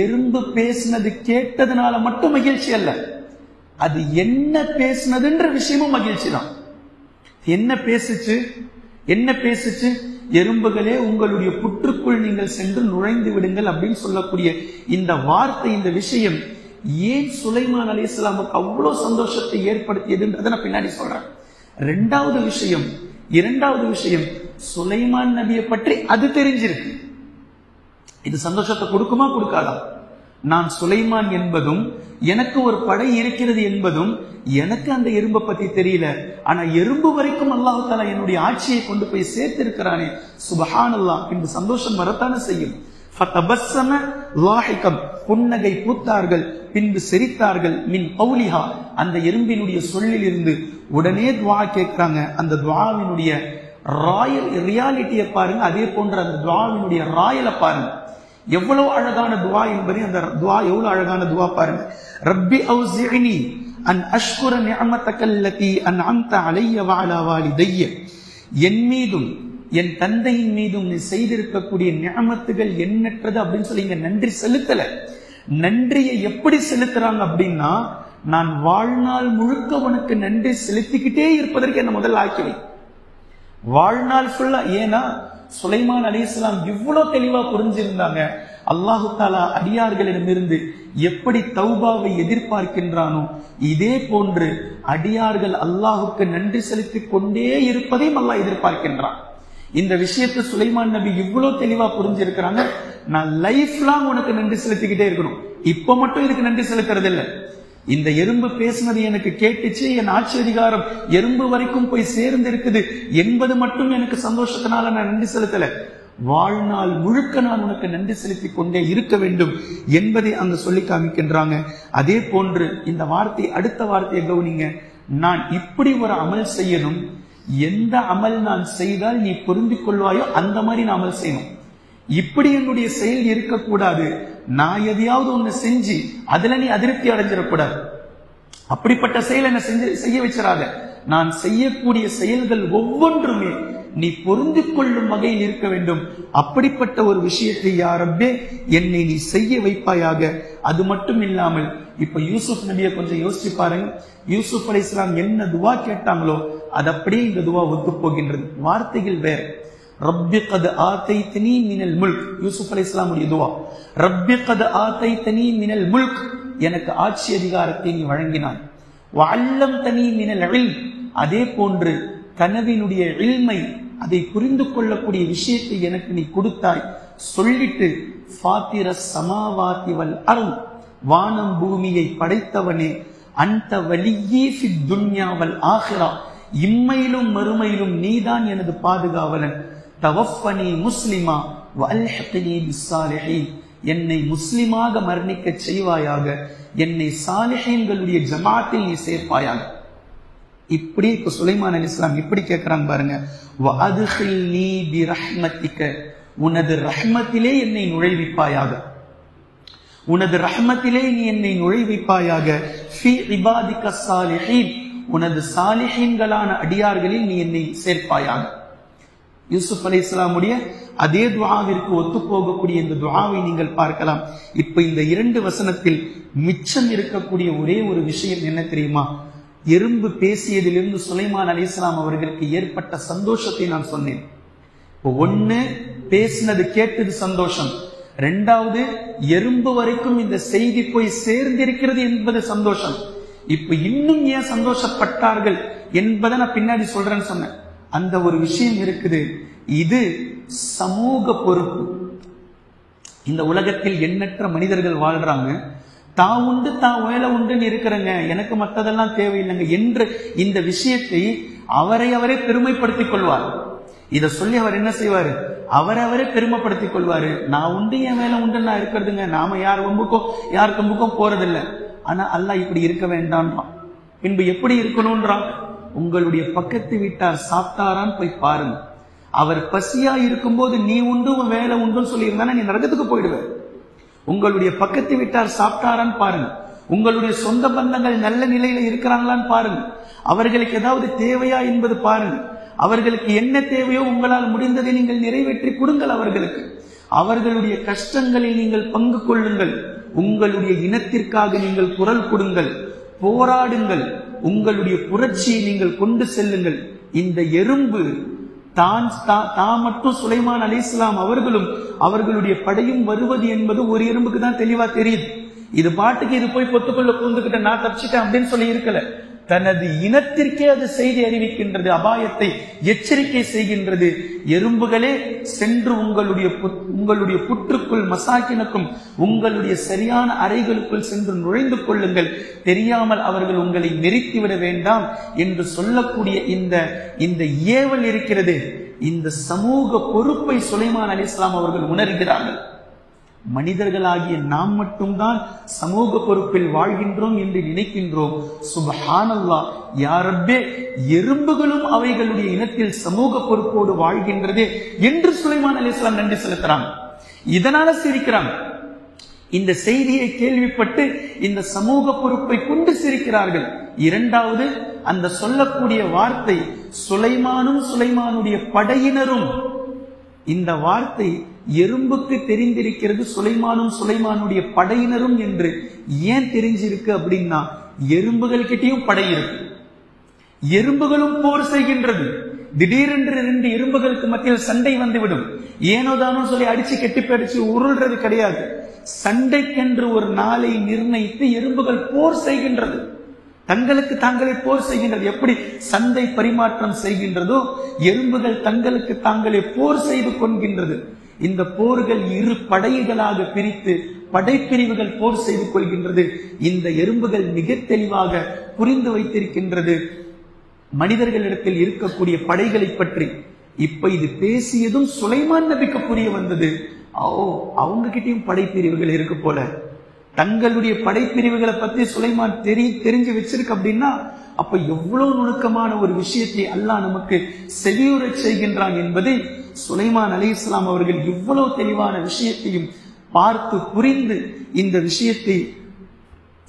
எறும்பு பேசினது கேட்டதுனால மட்டும் மகிழ்ச்சி அல்ல, அது என்ன பேசினதுன்ற விஷயமும் மகிழ்ச்சி தான். என்ன பேசுச்சு? எறும்புகளே, உங்களுடைய புற்றுக்குள் நீங்கள் சென்று நுழைந்து விடுங்கள் அப்படின்னு சொல்லக்கூடிய இந்த வார்த்தை, இந்த விஷயம் ஏன் சுலைமான் அலைஹிஸ்ஸலாமுக்கு அவ்வளவு சந்தோஷத்தை ஏற்படுத்தியதுன்றதை நான் பின்னாடி சொல்றேன். இரண்டாவது விஷயம் சுலைமான் நபியை பற்றி அது தெரிஞ்சிருக்கு. இது சந்தோஷத்தை கொடுக்குமா கொடுக்காதா? நான் சுலைமான் என்பதும் எனக்கு ஒரு படை இருக்கிறது என்பதும் எனக்கு அந்த எறும்பை பத்தி தெரியல, ஆனா எறும்பு வரைக்கும் அல்லாஹ் தஆலா என்னுடைய ஆட்சியை கொண்டு போய் சேர்த்திருக்கிறானே, சுப்ஹானல்லாஹ் என்று சந்தோஷம் வரத்தானே செய்யும். ஃபதபஸ்ஸம லாஹிகம், புன்னகை பூத்தார்கள், பின்பு சிரித்தார்கள். மின் கௌலிஹா, அந்த எறும்பினுடைய சொல்லில் இருந்து உடனே துஆ கேட்கிறாங்க. அந்த துஆவினுடைய ரியாலிட்டியை பாருங்க, அதே போன்ற அந்த துஆவினுடைய ராயலை பாருங்க. எவ்வளவு அழகான துஆ என்பதை அந்த துஆ எவ்வளவு அழகான துஆ பாருங்க. ரப்பி அவ்ஸிஇனி அன் அஷ்குர நிஅமதக அல்லதி அன்அம்த அலைய வ அலா வாலிதைய, என் மீதும் என் தந்தையின் மீதும் நீ செய்திருக்கக்கூடிய நிஅமத்துகள் எண்ணற்றது அப்படின்னு சொல்லி இங்க நன்றி செலுத்தல. நன்றியை எப்படி செலுத்துறாங்க அப்படின்னா, நான் வாழ்நாள் முழுக்க உனக்கு நன்றி செலுத்திக்கிட்டே இருப்பதற்கு என்ன முதல்ல ஆக்கிவை, வாழ்நாள் ஃபுல்லா. ஏன்னா சுலைமான் அலைஹிஸ்ஸலாம் இவ்வளவு தெளிவா புரிஞ்சிருந்தாங்க, அல்லாஹு தஆலா அடியார்களிடமிருந்து எப்படி தௌபாவை எதிர்பார்க்கின்றானோ இதே போன்று அடியார்கள் அல்லாஹுக்கு நன்றி செலுத்திக் கொண்டே இருப்பதையும் அல்லாஹ் எதிர்பார்க்கின்றான். இந்த விஷயத்தை சுலைமான் நபி இவ்வளவு தெளிவா புரிஞ்சிருக்கிறாங்க. நான் லைஃப் லாங் உனக்கு நன்றி செலுத்திக்கிட்டே இருக்கணும், இப்ப மட்டும் இதுக்கு நன்றி செலுத்துறது இல்லை. இந்த எறும்பு பேசினது எனக்கு கேட்டுச்சு, என் ஆட்சி அதிகாரம் எறும்பு வரைக்கும் போய் சேர்ந்து இருக்குது என்பது மட்டும் எனக்கு சந்தோஷத்தினால நான் நன்றி செலுத்தல, வாழ்நாள் முழுக்க நான் உனக்கு நன்றி செலுத்திக் கொண்டே இருக்க வேண்டும் என்பதை அங்க சொல்லி காமிக்கின்றாங்க. அதே போன்று இந்த வார்த்தை, அடுத்த வார்த்தையை கவனிங்க. நான் இப்படி ஒரு அமல் செய்யணும், எந்த அமல் நான் செய்தால் நீ புரிந்து கொள்வாயோ அந்த மாதிரி நான் அமல் செய்யணும். இப்படி என்னுடைய செயல் இருக்கக்கூடாது, நான் எதையாவது ஒண்ணு செஞ்சு அதுல நீ அதிருப்தி அடைஞ்சிடக்கூடாது, அப்படிப்பட்ட செயல் என்ன செய்ய வச்சிடாத. நான் செய்யக்கூடிய செயல்கள் ஒவ்வொன்றுமே நீ பொருந்து கொள்ளும் வகையில் இருக்க வேண்டும். அப்படிப்பட்ட ஒரு விஷயத்தை யா ரப்பே என்னை நீ செய்ய வைப்பாயாக. அது மட்டும் இல்லாமல் இப்ப யூசுப் நபியை கொஞ்சம் யோசிச்சு பாருங்க. யூசுப் அலைஹிஸ்ஸலாம் என்ன துவா கேட்டாங்களோ அது அப்படியே இந்த துவா ஒத்து போகின்றது, வார்த்தைகள் வேற. ரப்பி கத் ஆதைதனி மினல் முல்க், யூசுப் அலைஹிஸ்ஸலாமுடைய துவா. ரப்பி கத் ஆதைதனி மினல் முல்க், எனக்கு ஆட்சி அதிகாரத்தை நீ வழங்கினாய். வஅல்லம்தனி மினல் இல்ம், அதே போன்று கனவினுடைய இல்மை அதை புரிந்து கொள்ளக்கூடிய விஷயத்தை எனக்கு நீ கொடுத்தாய். சொல்லிட்டு ஃபாத்திர சமாவாதி வல் அர்த், வானம் பூமியை படைத்தவனே, அந்த வலியே ஃபித் துன்யா வல் ஆகிரா, இம்மையிலும் மறுமையிலும் நீதான் எனது பாதுகாவலன். தவஃபனி முஸ்லிமா வல்ஹிக்னி பிஸ்ஸாலிஹீன், என்னை முஸ்லிமாக மரணிக்க செய்வாயாக, என்னை சாலிஹீன்களுடைய ஜமாத்தில் நீ சேர்ப்பாயாக. இப்படி இப்ப சுலைமான் அலைஹிஸ்ஸலாம் இப்படி கேட்கிறாங்க பாருங்க. வஅத்கில்னி பிரஹ்மத்திக, உனது ரஹ்மத்திலே என்னை நுழைவிப்பாயாக, உனது ரஹ்மத்திலே நீ என்னை நுழைவிப்பாயாக. ஃபீ இபாதிக ஸாலிஹீன், உனது சாலிஹீன்களான அடியார்களில் நீ என்னை சேர்ப்பாயாக. யூசுப் அலைஹிஸ்ஸலாமுடைய அதே துஆவிற்கு ஒத்து போகக்கூடிய இந்த துஆவை நீங்கள் பார்க்கலாம். இப்ப இந்த 2 வசனத்தில் மிச்சம் இருக்கக்கூடிய ஒரே ஒரு விஷயம் என்ன தெரியுமா? எறும்பு பேசியதிலிருந்து சுலைமான் அலைஹிஸ்ஸலாம் அவர்களுக்கு ஏற்பட்ட சந்தோஷத்தை நான் சொன்னேன். ஒன்னு, பேசினது கேட்டது சந்தோஷம். 2வது, எறும்பு வரைக்கும் இந்த செய்தி போய் சேர்ந்திருக்கிறது என்பது சந்தோஷம். இப்ப இன்னும் ஏன் சந்தோஷப்பட்டார்கள் என்பதை நான் பின்னாடி சொல்றேன்னு சொன்னேன். அந்த ஒரு விஷயம் இருக்குது. இது சமூக பொறுப்பு. இந்த உலகத்தில் எண்ணற்ற மனிதர்கள் வாழ்றாங்க. தான் உண்டு தான் வேலை உண்டுன்னு இருக்கிறங்க, எனக்கு மற்றதெல்லாம் தேவையில்லைங்க என்று இந்த விஷயத்தை அவரை பெருமைப்படுத்திக் கொள்வார். இதை சொல்லி அவர் என்ன செய்வாரு? அவரவரே பெருமைப்படுத்திக் கொள்வாரு. நான் உண்டு, என் வேலை உண்டு, நான் இருக்கிறதுங்க, நாம யார் கம்புக்கும் போறதில்லை. ஆனா அல்லாஹ் இப்படி இருக்க வேண்டான்றான். பின்பு எப்படி இருக்கணும்ன்றான்? உங்களுடைய பக்கத்து வீட்டார் சாப்பிட்டாரான்னு போய் பாருங்க. அவர் பசியா இருக்கும்போது நீ உண்டு உன் வேலை உண்டுன்னு சொல்லியிருந்தானே நீ நரகத்துக்கு போயிடுவ. உங்களுடைய பக்கத்து வீட்டார் சாப்பிட்டாரான்னு பாருங்க. உங்களுடைய சொந்த பந்தங்கள் நல்ல நிலையில இருக்கிறாங்களான்னு பாருங்க. அவர்களுக்கு ஏதாவது தேவையா என்பது பாருங்க. அவர்களுக்கு என்ன தேவையோ உங்களால் முடிந்ததை நீங்கள் நிறைவேற்றி கொடுங்கள். அவர்களுடைய கஷ்டங்களில் நீங்கள் பங்கு கொள்ளுங்கள். உங்களுடைய இனத்திற்காக நீங்கள் குரல் கொடுங்கள், போராடுங்கள். உங்களுடைய புரட்சியை நீங்கள் கொண்டு செல்லுங்கள். இந்த எறும்பு தான் மட்டும் சுலைமான் அலைஹிஸ்ஸலாம் அவர்களும் அவர்களுடைய படையும் வருவது என்பது ஒரு எறும்புக்கு தான் தெளிவா தெரியுது. இது பாட்டுக்கு இது போய் பொத்துக்குள்ள பூந்துக்கிட்ட நான் தப்பிச்சிட்டேன் அப்படின்னு சொல்லி இருக்கல. தனது இனத்திற்கே அது செய்தி அறிவிக்கின்றது, அபாயத்தை எச்சரிக்கை செய்கின்றது. எறும்புகளே சென்று உங்களுடைய புற்றுக்குள், மசாக்கினுக்கும் உங்களுடைய சரியான அறைகளுக்குள் சென்று நுழைந்து கொள்ளுங்கள், தெரியாமல் அவர்கள் உங்களை மெரித்துவிட வேண்டாம் என்று சொல்லக்கூடிய இந்த ஏவல் இருக்கிறது. இந்த சமூக பொறுப்பை சுலைமான் அலைஹிஸ்ஸலாம் அவர்கள் உணர்கிறார்கள். மனிதர்களாகிய நாம் மட்டும்தான் சமூக பொறுப்பில் வாழ்கின்றோம் என்று நினைக்கின்றோம். சுப்ஹானல்லாஹ், யா ரப்பே, எறும்புகளும் அவைகளுடைய இனத்தில் சமூக பொறுப்போடு வாழ்கின்றதே என்று சுலைமான் அலைஹிஸ்ஸலாம் நன்றி செலுத்துறாங்க. இதனால சிரிக்கிறாங்க. இந்த செய்தியை கேள்விப்பட்டு இந்த சமூக பொறுப்பை கொண்டு சிரிக்கிறார்கள். 2வது, அந்த சொல்லக்கூடிய வார்த்தை சுலைமானும் சுலைமானுடைய படையினரும். இந்த வார்த்தை எறும்புக்கு தெரிந்திருக்கிறது, சுலைமானும் சுலைமானுடைய படையினரும் என்று. ஏன் தெரிஞ்சிருக்கு அப்படின்னா, எறும்புகள் கிட்டையும் படை இருக்கு, எறும்புகளும் போர் செய்கின்றது. திடீரென்று 2 எறும்புகளுக்கு மத்தியில் சண்டை வந்துவிடும். ஏனோதானோ சொல்லி அடிச்சு கெட்டிப்படிச்சு உருள்றது கிடையாது. சண்டைக்கென்று ஒரு நாளை நிர்ணயித்து எறும்புகள் போர் செய்கின்றது, தங்களுக்கு தாங்களே போர் செய்கின்றது. எப்படி சந்தை பரிமாற்றம் செய்கின்றதோ எறும்புகள் தங்களுக்கு தாங்களே போர் செய்து கொள்கின்றது. இந்த போர்கள் 2 படைகளாக பிரித்து படைப்பிரிவுகள் போர் செய்து கொள்கின்றது. இந்த எறும்புகள் மிக தெளிவாக புரிந்து வைத்திருக்கின்றது மனிதர்களிடத்தில் இருக்கக்கூடிய படைகளை பற்றி. இப்ப இது பேசியதும் சுலைமான் நபிக்கு புரிய வந்தது. அவங்க கிட்டையும் படைப்பிரிவுகள் இருக்கு போல. தங்களுடைய படைப்பிரிவுகளை பத்தி சுலைமான் தெரிஞ்சு வச்சிருக்கு அப்படின்னா அப்ப எவ்வளவு நுணுக்கமான ஒரு விஷயத்தை அல்லாஹ் நமக்கு செவியுறச் செய்கின்றான் என்பதை சுலைமான் அலைஹிஸ்ஸலாம் அவர்கள் இவ்வளவு தெளிவான விஷயத்தையும் பார்த்து புரிந்து இந்த விஷயத்தை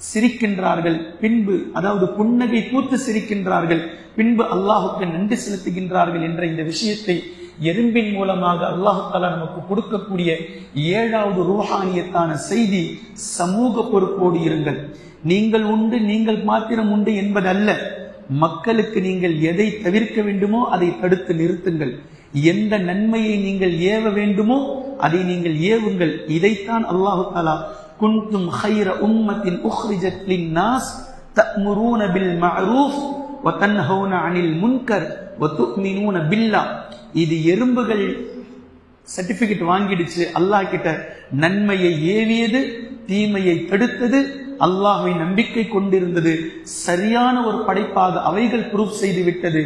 சிரிக்கின்றார்கள். பின்பு அதாவது புன்னகை பூத்து சிரிக்கின்றார்கள். பின்பு அல்லாஹுக்கு நன்றி செலுத்துகின்றார்கள் என்ற இந்த விஷயத்தை எறும்பின் மூலமாக அல்லாஹ் தஆலா நமக்கு கொடுக்கக்கூடிய 7வது ரூஹானியத்தான செய்தி, சமூக பொறுப்போடு இருங்கள். நீங்கள் உண்டு, நீங்கள் மாத்திரம் உண்டு என்பதல்ல. மக்களுக்கு நீங்கள் எதை தவிர்க்க வேண்டுமோ அதை தடுத்து நிறுத்துங்கள். எந்த நன்மையை நீங்கள் ஏவ வேண்டுமோ அதை நீங்கள் ஏவுங்கள். இதைத்தான் அல்லாஹ் தஆலா குன்தும் கைர உம்மத்தின் உக்ரிஜத் லின்னாஸ் தஅமுரூன பில் மஅரூஃப் வ தன்ஹவுன அனில் முன்கர் வ து'மினூன பில்லாஹ் இது எறும்புகள் சர்டிபிகேட் வாங்கிடுச்சு, அல்லாஹ் கிட்ட நன்மையை ஏவியது, தீமையை தடுத்தது, அல்லாஹ்வை நம்பிக்கை கொண்டிருந்தது, சரியான ஒரு படைப்பாக அவைகள் ப்ரூஃப் செய்து விட்டது.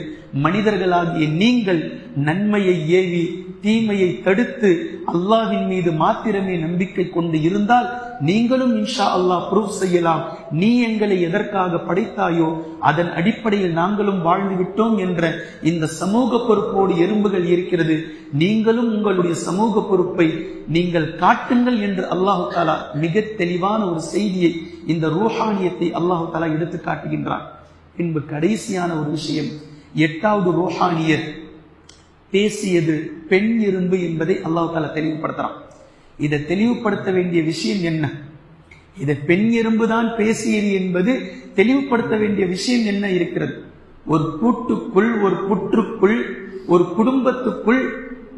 மனிதர்களாகிய நீங்கள் நன்மையை ஏவி தீமையை தடுத்து அல்லாஹ்வின் மீது மாத்திரமே நம்பிக்கை கொண்டு இருந்தால் நீங்களும் இன்ஷா அல்லாஹ் ப்ரூஃப் செய்யலாம், நீ எங்களை எதற்காக படைத்தாயோ அதன் அடிப்படையில் நாங்களும் வாழ்ந்து விட்டோம் என்ற இந்த சமூக பொறுப்போடு எறும்புகள் இருக்கிறது. நீங்களும் உங்களுடைய சமூக பொறுப்பை நீங்கள் காட்டுங்கள் என்று அல்லாஹு தாலா மிக தெளிவான ஒரு செய்தியை, இந்த ரூஹானியத்தை அல்லாஹு தாலா எடுத்து காட்டுகின்றான். பின்பு கடைசியான ஒரு விஷயம், 8வது ரூஹானியத் பேசியது பெண் எறும்பு என்பதை அல்லாஹ் தாலா தெளிவுபடுத்துறான். இதை தெளிவுபடுத்த வேண்டிய விஷயம் என்ன? இதை பெண் எறும்பு தான் பேசியது என்பது தெளிவுபடுத்த வேண்டிய விஷயம் என்ன இருக்கிறது? ஒரு கூட்டுக்குள், ஒரு புற்றுக்குள், ஒரு குடும்பத்துக்குள்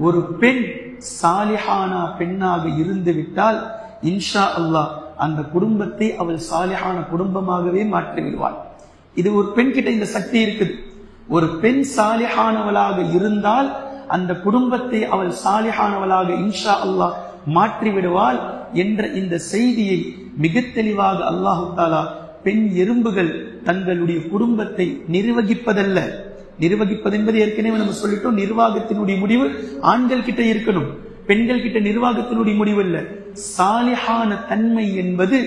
ஒரு பெண் சாலிஹானா பெண்ணாக இருந்து விட்டால் இன்ஷா அல்லாஹ் அந்த குடும்பத்தை அவள் சாலிஹான குடும்பமாகவே மாற்றி விடுவாள். இது ஒரு பெண் கிட்ட இந்த சக்தி இருக்குது. ஒரு பெண் சாலிஹானவளாக இருந்தால் அந்த குடும்பத்தை அவள் சாலிஹானவளாக இன்ஷா அல்லாஹ் மாற்றி விடுவாள் என்ற இந்த செய்தியை மிக தெளிவாக அல்லாஹு தாலா பெண் எறும்புகள் தங்களுடைய குடும்பத்தை நிர்வகிப்பதல்ல, நிர்வகிப்பது என்பது ஏற்கனவே நம்ம சொல்லிட்டோம், நிர்வாகத்தினுடைய முடிவு ஆண்கள் கிட்ட இருக்கணும், பெண்கள் கிட்ட நிர்வாகத்தினுடைய முடிவு இல்ல. சாலிஹான தன்மை என்பது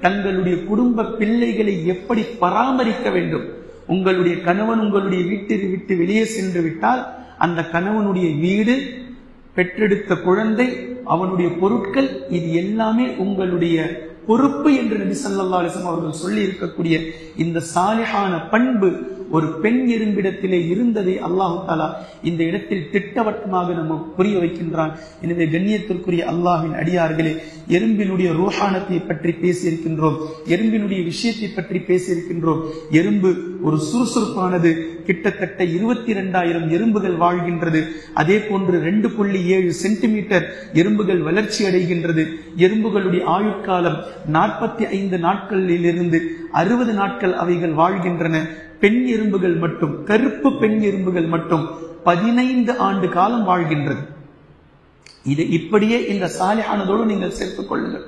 தங்களுடைய குடும்ப பிள்ளைகளை எப்படி பராமரிக்க வேண்டும். உங்களுடைய கணவன் உங்களுடைய வீட்டை விட்டு வெளியே சென்று விட்டால் அந்த கணவனுடைய வீடு, பெற்றெடுத்த குழந்தை, அவனுடைய பொருட்கள், இது எல்லாமே உங்களுடைய பொறுப்பு என்று நபி ஸல்லல்லாஹு அலைஹி வஸல்லம் அவர்கள் சொல்லி இருக்கக்கூடிய இந்த சாலிஹான பண்பு ஒரு பெண் எறும்பிடத்திலே இருந்ததை அல்லாஹு தாலா இந்த இடத்தில் திட்டவட்டமாக நம்ம புரிய வைக்கின்றான். எனவே கண்ணியத்திற்குரிய அல்லாஹ்வின் அடியார்களே, எறும்பினுடைய ரூஹானத்தை பற்றி பேசியிருக்கின்றோம், எறும்பினுடைய விஷயத்தை பற்றி பேசியிருக்கின்றோம். எறும்பு ஒரு சுறுசுறுப்பானது. கிட்டத்தட்ட 22,000 எறும்புகள் வாழ்கின்றது. அதே போன்று 2.7 சென்டிமீட்டர் எறும்புகள் வளர்ச்சி அடைகின்றது. எறும்புகளுடைய ஆயுட்காலம் 45 நாட்களிலிருந்து 60 நாட்கள் அவைகள் வாழ்கின்றன. பெண் எறும்புகள் மட்டும், கருப்பு பெண் எறும்புகள் மட்டும் 15 ஆண்டு காலம் வாழ்கின்றது. இது இப்படியே இந்த சாலிஹானதோடு நீங்கள் சேர்த்துக் கொள்ளுங்கள்.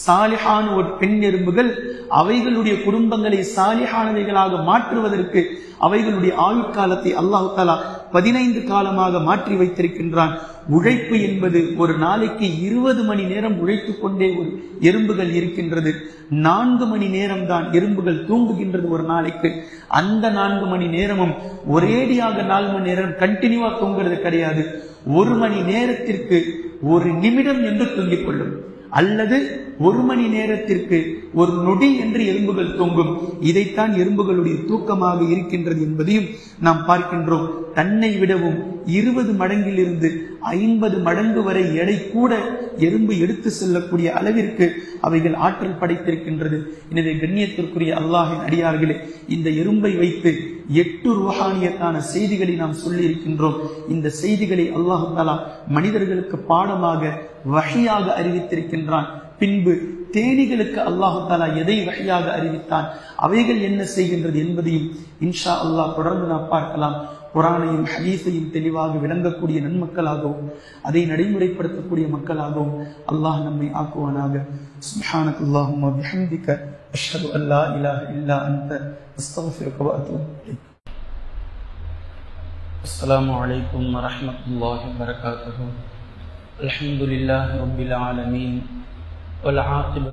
சாலிஹான ஒரு பெண் எறும்புகள் அவைகளுடைய குடும்பங்களை சாலிஹானவைகளாக மாற்றுவதற்கு அவைகளுடைய ஆயுட்காலத்தை அல்லாஹு தாலா 15 காலமாக மாற்றி வைத்திருக்கின்றான். உழைப்பு என்பது ஒரு நாளைக்கு 20 மணி நேரம் உழைத்துக் கொண்டே ஒரு எறும்புகள் இருக்கின்றது. 4 மணி நேரம் தான் எறும்புகள் தூங்குகின்றது ஒரு நாளைக்கு. அந்த 4 மணி நேரமும் ஒரேடியாக 4 மணி நேரம் கண்டினியூவா தூங்குறது கிடையாது. 1 மணி நேரத்திற்கு 1 நிமிடம் என்று தூங்கிக் கொள்ளும், அல்லது 1 மணி நேரத்திற்கு 1 நொடி என்று எறும்புகள் தூங்கும். இதைத்தான் எறும்புகளுடைய தூக்கமாக இருக்கின்றது என்பதையும் நாம் பார்க்கின்றோம். தன்னை விடவும் 20 மடங்கிலிருந்து 50 மடங்கு வரை எடை கூட எறும்பு எடுத்து செல்லக்கூடிய அளவிற்கு அவைகள் ஆற்றல் படைத்திருக்கின்றது. எனவே கண்ணியத்திற்குரிய அல்லாஹின் அடியார்களே, இந்த எறும்பை வைத்து 8 ரூஹானியத்தான செய்திகளை நாம் சொல்லி இருக்கின்றோம். இந்த செய்திகளை அல்லாஹு தஆலா மனிதர்களுக்கு பாடமாக வஹியாக அறிவித்திருக்கின்றான். பின்பு தேனிகளுக்கு அல்லாஹு தஆலா எதை வஹியாக அறிவித்தான், அவைகள் என்ன செய்கின்றது என்பதையும் இன்ஷா அல்லாஹ் தொடர்ந்து நாம் பார்க்கலாம். குர்ஆனையும் ஹதீஸையும் தெளிவாக விளங்கக்கூடிய நன்மக்களாகவும் அதை நடைமுறைப்படுத்தக்கூடிய மக்களாகவும் அல்லாஹ் நம்மை ஆக்குவானாக. சுப்ஹானக்கல்லாஹும்ம பிஹம்திக அஷ்ஹது அன் லா இலாஹ இல்லா அன்த அஸ்தக்ஃபிருக வ அத்தூபு இலைக். அஸ்ஸலாமு அலைக்கும் வ ரஹ்மத்துல்லாஹி வ பரகாத்துஹு. அல்ஹம்துலில்லாஹி ரப்பில் ஆலமீன் வல் ஆகிபத்து